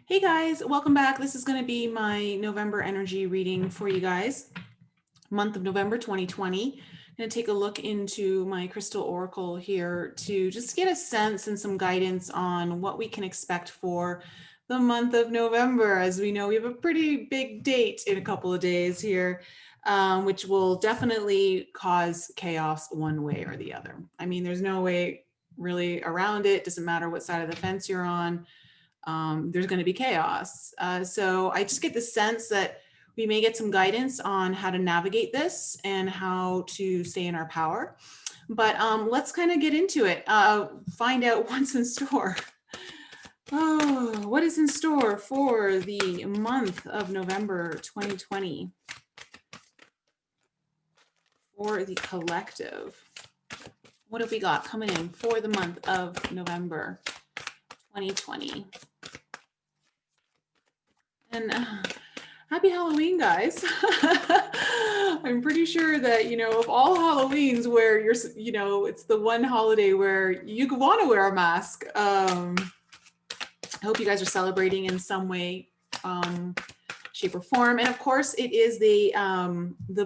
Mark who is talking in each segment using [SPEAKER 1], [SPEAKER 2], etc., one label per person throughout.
[SPEAKER 1] Hey guys, welcome back. This is going to be my November energy reading for you guys. Month of November 2020. I'm going to take a look into my crystal oracle here to just get a sense and some guidance on what we can expect for the month of November. As we know, we have a pretty big date in a couple of days here, which will definitely cause chaos one way or the other. I mean, there's no way really around it. Doesn't matter what side of the fence you're on. There's going to be chaos. So I just get the sense that we may get some guidance on how to navigate this and how to stay in our power. But let's kind of get into it, find out what's in store. Oh, what is in store for the month of November 2020 for the collective? What have we got coming in for the month of November 2020? And happy Halloween, guys. I'm pretty sure that, of all Halloweens where it's the one holiday where you want to wear a mask. I hope you guys are celebrating in some way, shape or form. And of course it is the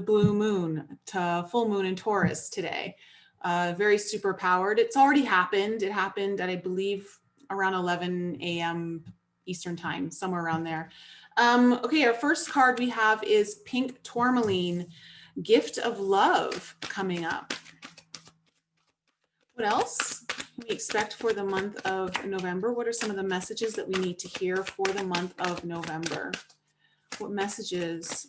[SPEAKER 1] blue moon to full moon in Taurus today. Very super powered. It's already happened. It happened at, I believe, around 11 a.m. Eastern time, somewhere around there. Okay, our first card we have is Pink Tourmaline, Gift of Love, coming up. What else can we expect for the month of November? What are some of the messages that we need to hear for the month of November? What messages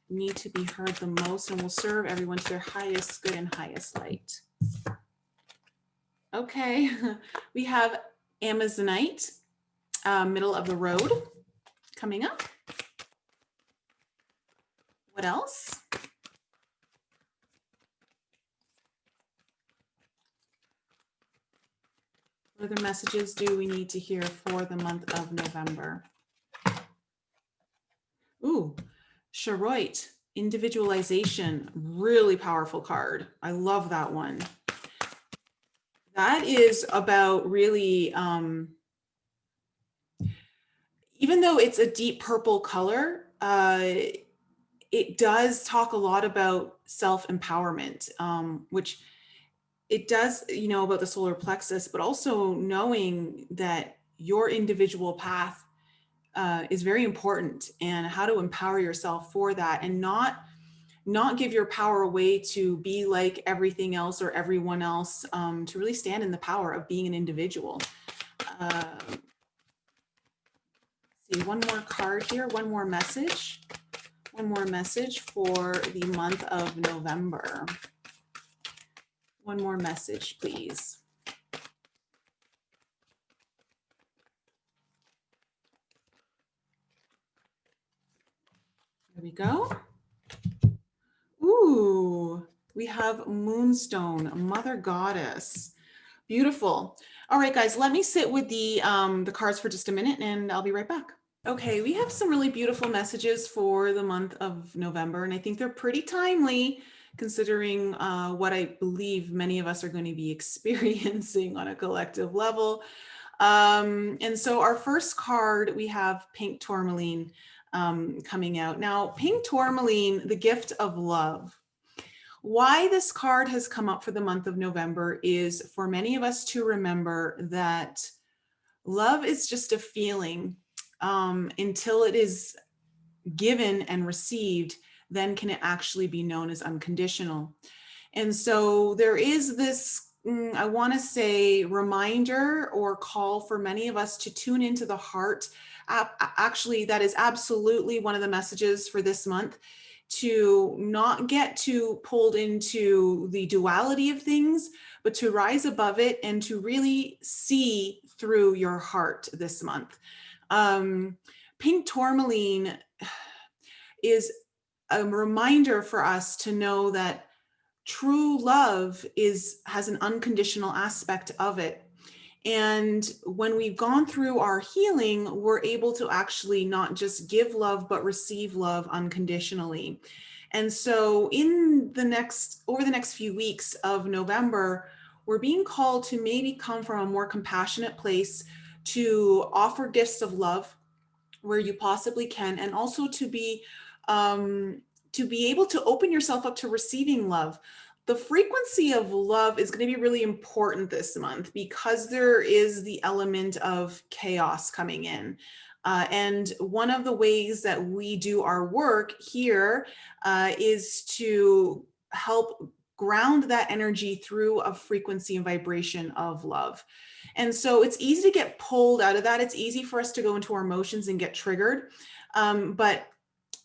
[SPEAKER 1] need to be heard the most and will serve everyone to their highest good and highest light? Okay, we have Amazonite, middle of the road, coming up. What else? What other messages do we need to hear for the month of November? Ooh, Charoite, individualization, really powerful card. I love that one. That is about really, even though it's a deep purple color, it does talk a lot about self-empowerment, which it does, about the solar plexus, but also knowing that your individual path is very important, and how to empower yourself for that, and not give your power away to be like everything else or everyone else, to really stand in the power of being an individual. See, one more card here, one more message for the month of November. One more message, please. There we go. Ooh, we have Moonstone, Mother Goddess. Beautiful. All right, guys, let me sit with the cards for just a minute and I'll be right back. Okay, we have some really beautiful messages for the month of November, and I think they're pretty timely considering what I believe many of us are going to be experiencing on a collective level. And so our first card, we have Pink Tourmaline coming out. Now, Pink Tourmaline, the gift of love. Why this card has come up for the month of November is for many of us to remember that love is just a feeling. Until it is given and received, then can it actually be known as unconditional. And so there is this, I want to say, reminder or call for many of us to tune into the heart. Actually, that is absolutely one of the messages for this month, to not get too pulled into the duality of things, but to rise above it and to really see through your heart this month. Pink Tourmaline is a reminder for us to know that true love has an unconditional aspect of it. And when we've gone through our healing, we're able to actually not just give love, but receive love unconditionally. And so over the next few weeks of November, we're being called to maybe come from a more compassionate place, to offer gifts of love, where you possibly can, and also to be able to open yourself up to receiving love. The frequency of love is going to be really important this month because there is the element of chaos coming in. And one of the ways that we do our work here is to help ground that energy through a frequency and vibration of love. And so it's easy to get pulled out of that. It's easy for us to go into our emotions and get triggered. But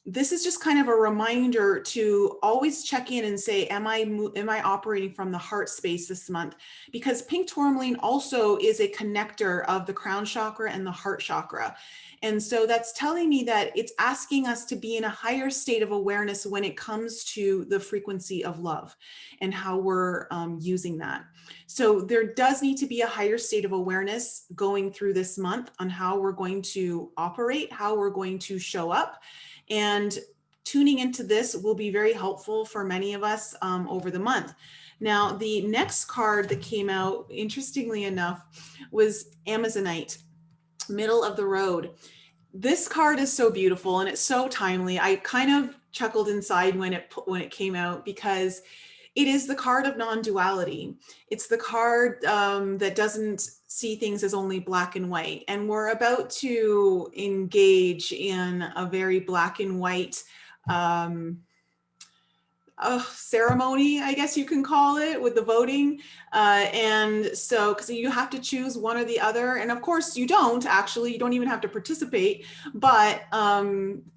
[SPEAKER 1] this is just kind of a reminder to always check in and say, am I operating from the heart space this month? Because pink tourmaline also is a connector of the crown chakra and the heart chakra. And so that's telling me that it's asking us to be in a higher state of awareness when it comes to the frequency of love and how we're using that. So there does need to be a higher state of awareness going through this month on how we're going to operate, how we're going to show up. And tuning into this will be very helpful for many of us over the month. Now, the next card that came out, interestingly enough, was Amazonite, middle of the road. This card is so beautiful and it's so timely. I kind of chuckled inside when it came out because it is the card of non-duality. It's the card that doesn't see things as only black and white. And we're about to engage in a very black and white ceremony, I guess you can call it, with the voting. And so, because you have to choose one or the other. And of course you don't even have to participate, but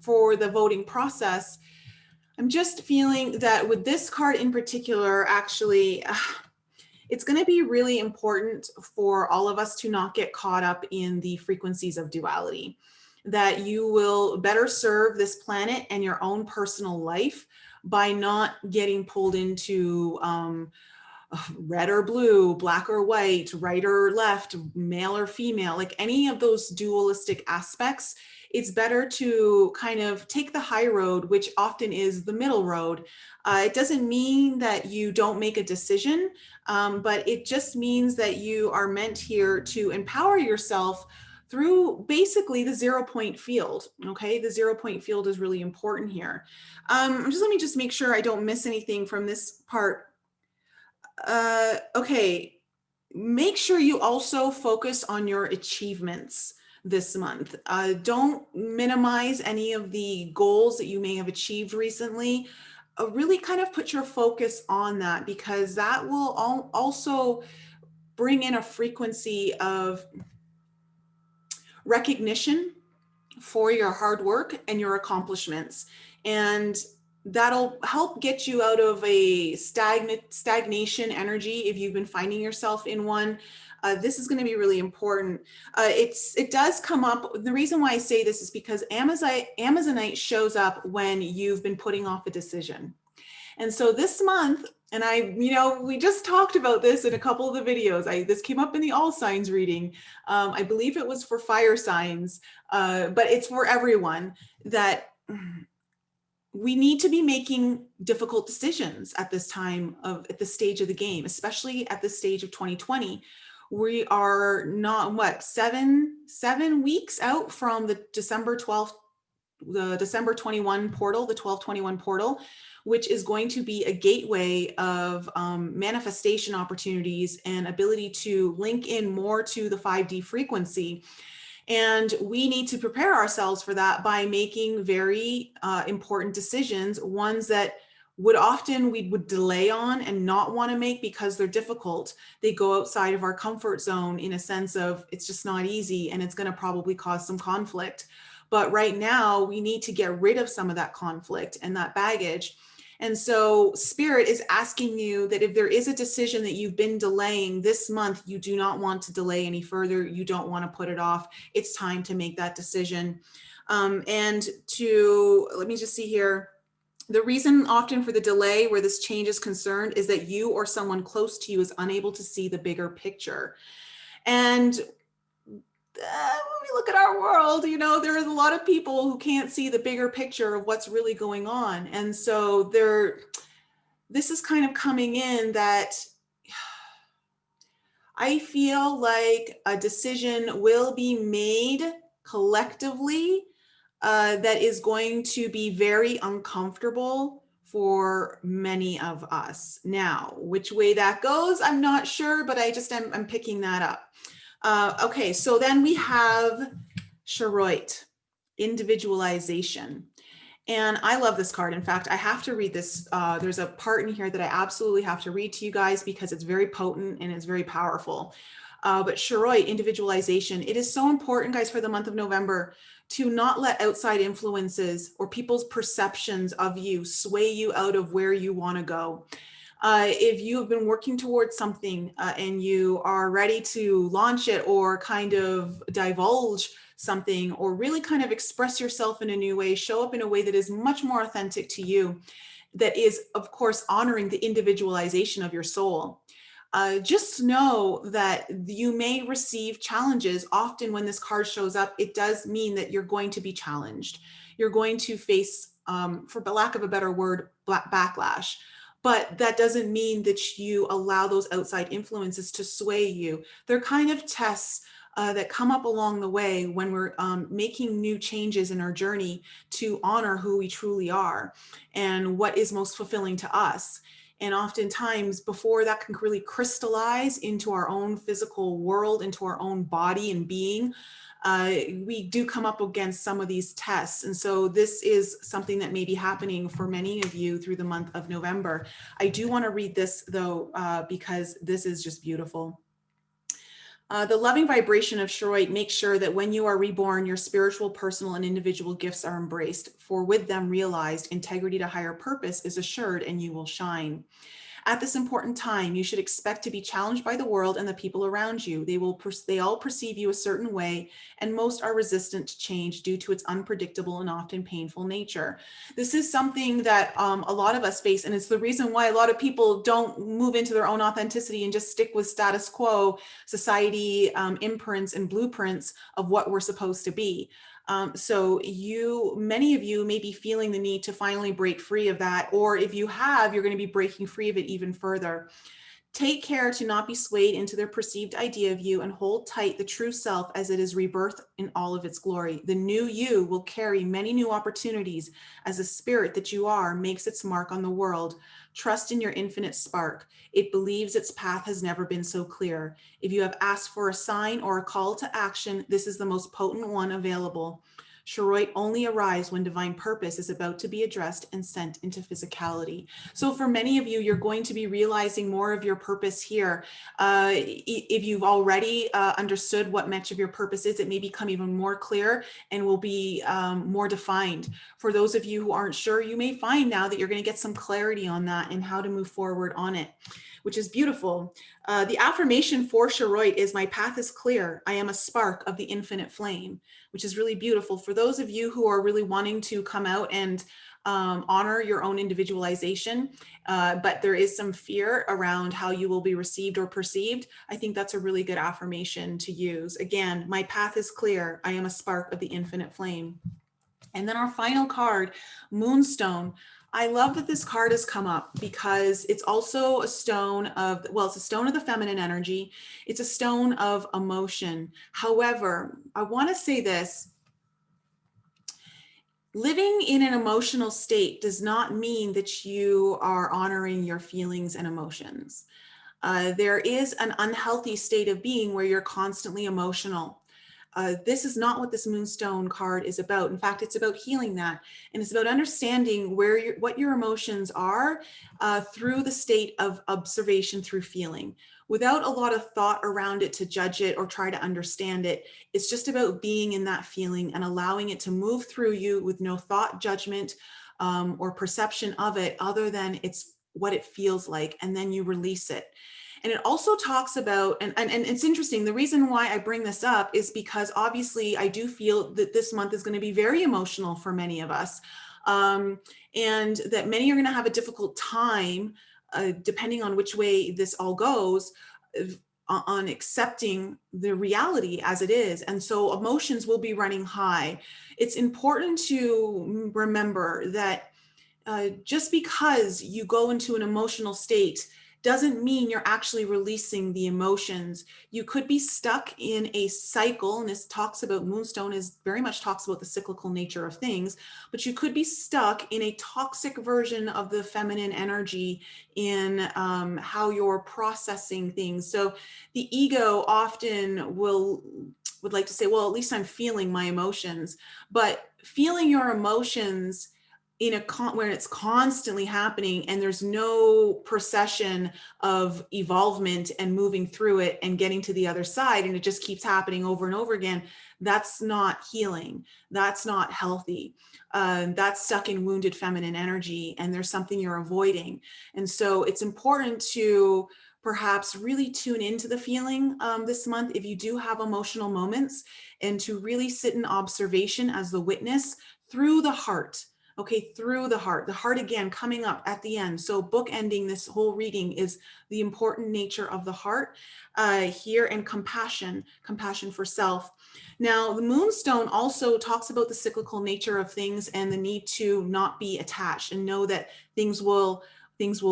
[SPEAKER 1] for the voting process, I'm just feeling that with this card in particular, actually, it's going to be really important for all of us to not get caught up in the frequencies of duality, that you will better serve this planet and your own personal life by not getting pulled into red or blue, black or white, right or left, male or female, like any of those dualistic aspects. It's better to kind of take the high road, which often is the middle road. It doesn't mean that you don't make a decision, but it just means that you are meant here to empower yourself through basically the 0-point field. Okay, the 0-point field is really important here. Let me just make sure I don't miss anything from this part. Okay, make sure you also focus on your achievements this month. Don't minimize any of the goals that you may have achieved recently. Really kind of put your focus on that, because that will also bring in a frequency of recognition for your hard work and your accomplishments. And that'll help get you out of a stagnation energy if you've been finding yourself in one. This is going to be really important. It does come up. The reason why I say this is because Amazonite shows up when you've been putting off a decision. And so this month, and we just talked about this in a couple of the videos. This came up in the all signs reading. I believe it was for fire signs, but it's for everyone, that we need to be making difficult decisions at this time at this stage of the game, especially at this stage of 2020. We are not, 7 weeks out from the December 12th, the December 21 portal, the 1221 portal, which is going to be a gateway of manifestation opportunities and ability to link in more to the 5D frequency. And we need to prepare ourselves for that by making very important decisions, ones that we would delay on and not want to make because they're difficult. They go outside of our comfort zone in a sense of it's just not easy and it's going to probably cause some conflict. But right now we need to get rid of some of that conflict and that baggage. And so Spirit is asking you that if there is a decision that you've been delaying this month, you do not want to delay any further. You don't want to put it off. It's time to make that decision. Let me just see here. The reason often for the delay where this change is concerned is that you or someone close to you is unable to see the bigger picture. And when we look at our world, there is a lot of people who can't see the bigger picture of what's really going on. And so this is kind of coming in that I feel like a decision will be made collectively that is going to be very uncomfortable for many of us. Now, which way that goes, I'm not sure, but I'm picking that up. Okay, so then we have Shorturl, individualization. And I love this card. In fact, I have to read this. There's a part in here that I absolutely have to read to you guys because it's very potent and it's very powerful. But Shorturl, individualization, it is so important, guys, for the month of November to not let outside influences or people's perceptions of you sway you out of where you want to go. If you have been working towards something and you are ready to launch it or kind of divulge something or really kind of express yourself in a new way, show up in a way that is much more authentic to you, that is, of course, honoring the individualization of your soul. Just know that you may receive challenges. Often when this card shows up, it does mean that you're going to be challenged. You're going to face, for lack of a better word, backlash. But that doesn't mean that you allow those outside influences to sway you. They're kind of tests that come up along the way when we're making new changes in our journey to honor who we truly are and what is most fulfilling to us. And oftentimes before that can really crystallize into our own physical world, into our own body and being, we do come up against some of these tests. And so this is something that may be happening for many of you through the month of November. I do want to read this though, because this is just beautiful. The loving vibration of Shorturl makes sure that when you are reborn, your spiritual, personal, and individual gifts are embraced. For with them realized, integrity to higher purpose is assured and you will shine. At this important time, you should expect to be challenged by the world and the people around you. They all perceive you a certain way, and most are resistant to change due to its unpredictable and often painful nature. This is something that a lot of us face, and it's the reason why a lot of people don't move into their own authenticity and just stick with status quo, society imprints and blueprints of what we're supposed to be. So many of you may be feeling the need to finally break free of that, or if you have, you're going to be breaking free of it even further. Take care to not be swayed into their perceived idea of you and hold tight the true self as it is rebirth in all of its glory. The new you will carry many new opportunities as the spirit that you are makes its mark on the world. Trust in your infinite spark. It believes its path has never been so clear. If you have asked for a sign or a call to action, this is the most potent one available. Shorturl only arrives when divine purpose is about to be addressed and sent into physicality. So for many of you, you're going to be realizing more of your purpose here. If you've already understood what much of your purpose is, it may become even more clear and will be more defined. For those of you who aren't sure, you may find now that you're going to get some clarity on that and how to move forward on it, which is beautiful. The affirmation for Shorturl is, my path is clear. I am a spark of the infinite flame, which is really beautiful. For those of you who are really wanting to come out and honor your own individualization, but there is some fear around how you will be received or perceived, I think that's a really good affirmation to use. Again, my path is clear. I am a spark of the infinite flame. And then our final card, Moonstone. I love that this card has come up because it's also a stone of, well, it's a stone of the feminine energy. It's a stone of emotion. However, I want to say this. Living in an emotional state does not mean that you are honoring your feelings and emotions. There is an unhealthy state of being where you're constantly emotional. This is not what this Moonstone card is about. In fact, it's about healing that. And it's about understanding what your emotions are through the state of observation through feeling. Without a lot of thought around it to judge it or try to understand it, it's just about being in that feeling and allowing it to move through you with no thought, judgment, or perception of it other than it's what it feels like, and then you release it. And it also talks about, and it's interesting, the reason why I bring this up is because obviously I do feel that this month is going to be very emotional for many of us, and that many are going to have a difficult time, depending on which way this all goes, on accepting the reality as it is. And so emotions will be running high. It's important to remember that just because you go into an emotional state doesn't mean you're actually releasing the emotions. You could be stuck in a cycle, and this talks about, Moonstone is very much talks about the cyclical nature of things, but you could be stuck in a toxic version of the feminine energy in how you're processing things. So the ego often would like to say, well, at least I'm feeling my emotions, but feeling your emotions in a where it's constantly happening and there's no procession of evolvement and moving through it and getting to the other side, and it just keeps happening over and over again, that's not healing. That's not healthy. That's stuck in wounded feminine energy, and there's something you're avoiding. And so it's important to perhaps really tune into the feeling this month if you do have emotional moments, and to really sit in observation as the witness through the heart. Okay, through the heart again coming up at the end. So bookending this whole reading is the important nature of the heart here, and compassion for self. Now, the Moonstone also talks about the cyclical nature of things and the need to not be attached, and know that things will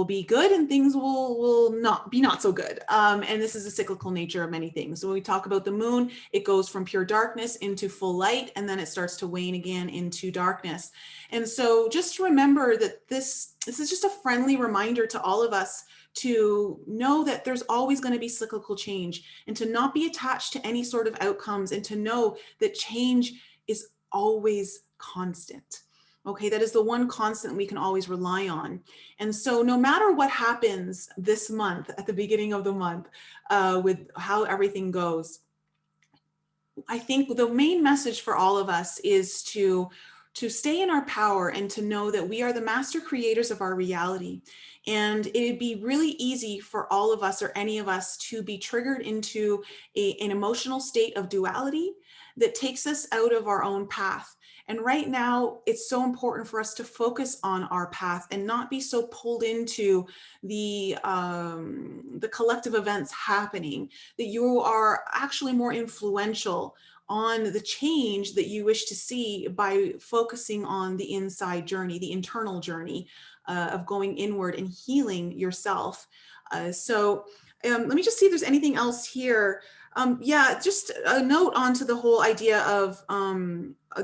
[SPEAKER 1] be good and things will not be not so good. And this is a cyclical nature of many things. So when we talk about the moon, it goes from pure darkness into full light, and then it starts to wane again into darkness. And so just remember that this is just a friendly reminder to all of us to know that there's always going to be cyclical change, and to not be attached to any sort of outcomes, and to know that change is always constant. Okay, that is the one constant we can always rely on. And so no matter what happens this month, at the beginning of the month, with how everything goes, I think the main message for all of us is to stay in our power, and to know that we are the master creators of our reality. And it'd be really easy for all of us, or any of us, to be triggered into an emotional state of duality that takes us out of our own path. And right now, it's so important for us to focus on our path and not be so pulled into the collective events happening, that you are actually more influential on the change that you wish to see by focusing on the inside journey, the internal journey of going inward and healing yourself. Let me just see if there's anything else here. Yeah, just a note onto the whole idea of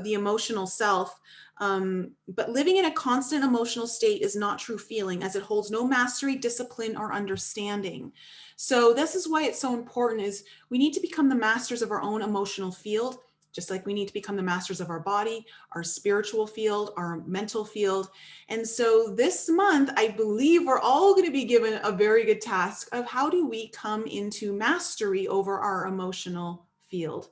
[SPEAKER 1] the emotional self. But living in a constant emotional state is not true feeling, as it holds no mastery, discipline, or understanding. So this is why it's so important, is we need to become the masters of our own emotional field, just like we need to become the masters of our body, our spiritual field, our mental field. And so this month, I believe we're all going to be given a very good task of how do we come into mastery over our emotional field.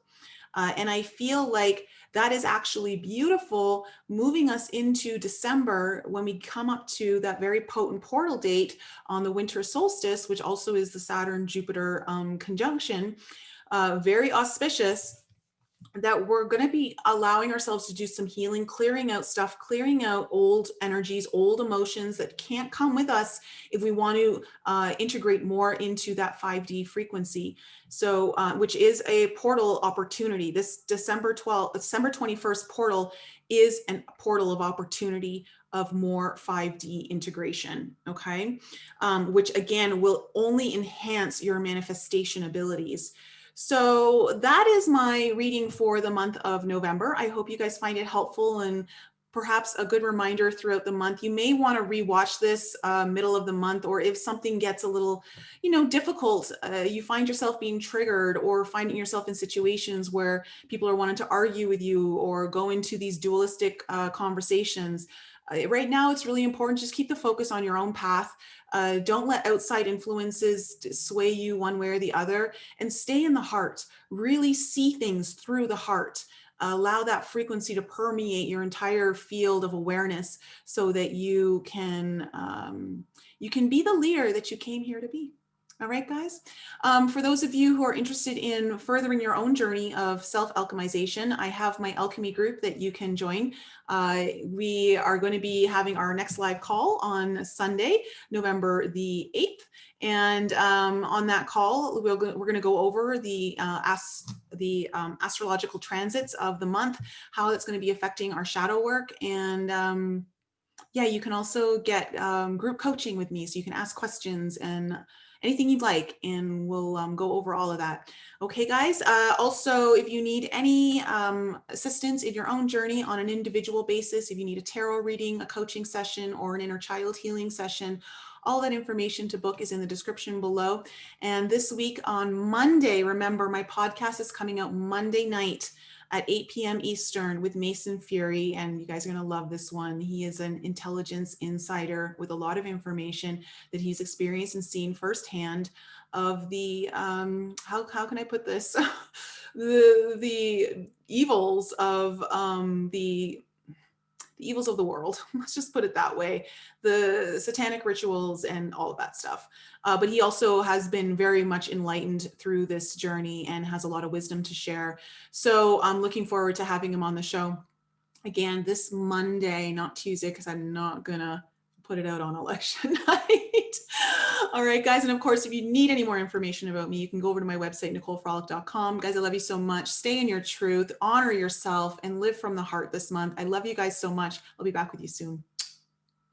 [SPEAKER 1] And I feel like that is actually beautiful, moving us into December, when we come up to that very potent portal date on the winter solstice, which also is the Saturn-Jupiter conjunction, very auspicious, that we're going to be allowing ourselves to do some healing, clearing out stuff, clearing out old energies, old emotions that can't come with us if we want to integrate more into that 5D frequency. So, which is a portal opportunity. This December 21st portal is a portal of opportunity of more 5D integration, okay? Which again will only enhance your manifestation abilities. So that is my reading for the month of November. I hope you guys find it helpful and perhaps a good reminder throughout the month. You may want to rewatch this middle of the month, or if something gets a little, difficult, you find yourself being triggered, or finding yourself in situations where people are wanting to argue with you or go into these dualistic conversations. Right now, it's really important, just keep the focus on your own path. Don't let outside influences sway you one way or the other, and stay in the heart. Really see things through the heart. Allow that frequency to permeate your entire field of awareness, so that you can be the leader that you came here to be. All right, guys. For those of you who are interested in furthering your own journey of self-alchemization, I have my alchemy group that you can join. We are going to be having our next live call on Sunday, November the 8th. And on that call, we're going to go over the astrological transits of the month, how that's going to be affecting our shadow work, and Yeah, you can also get group coaching with me. So you can ask questions and anything you'd like, and we'll go over all of that. Okay, guys. Also, if you need any assistance in your own journey on an individual basis, if you need a tarot reading, a coaching session, or an inner child healing session, all that information to book is in the description below. And this week on Monday, remember, my podcast is coming out Monday night at 8 p.m. Eastern with Mason Fury. And you guys are going to love this one. He is an intelligence insider with a lot of information that he's experienced and seen firsthand of the, how can I put this? the evils of the evils of the world. Let's just put it that way. The satanic rituals and all of that stuff. But he also has been very much enlightened through this journey and has a lot of wisdom to share. So I'm looking forward to having him on the show again this Monday, not Tuesday, because I'm not gonna put it out on election night. All right, guys. And of course, if you need any more information about me, you can go over to my website, NicoleFrolick.com. Guys, I love you so much. Stay in your truth, honor yourself, and live from the heart this month. I love you guys so much. I'll be back with you soon.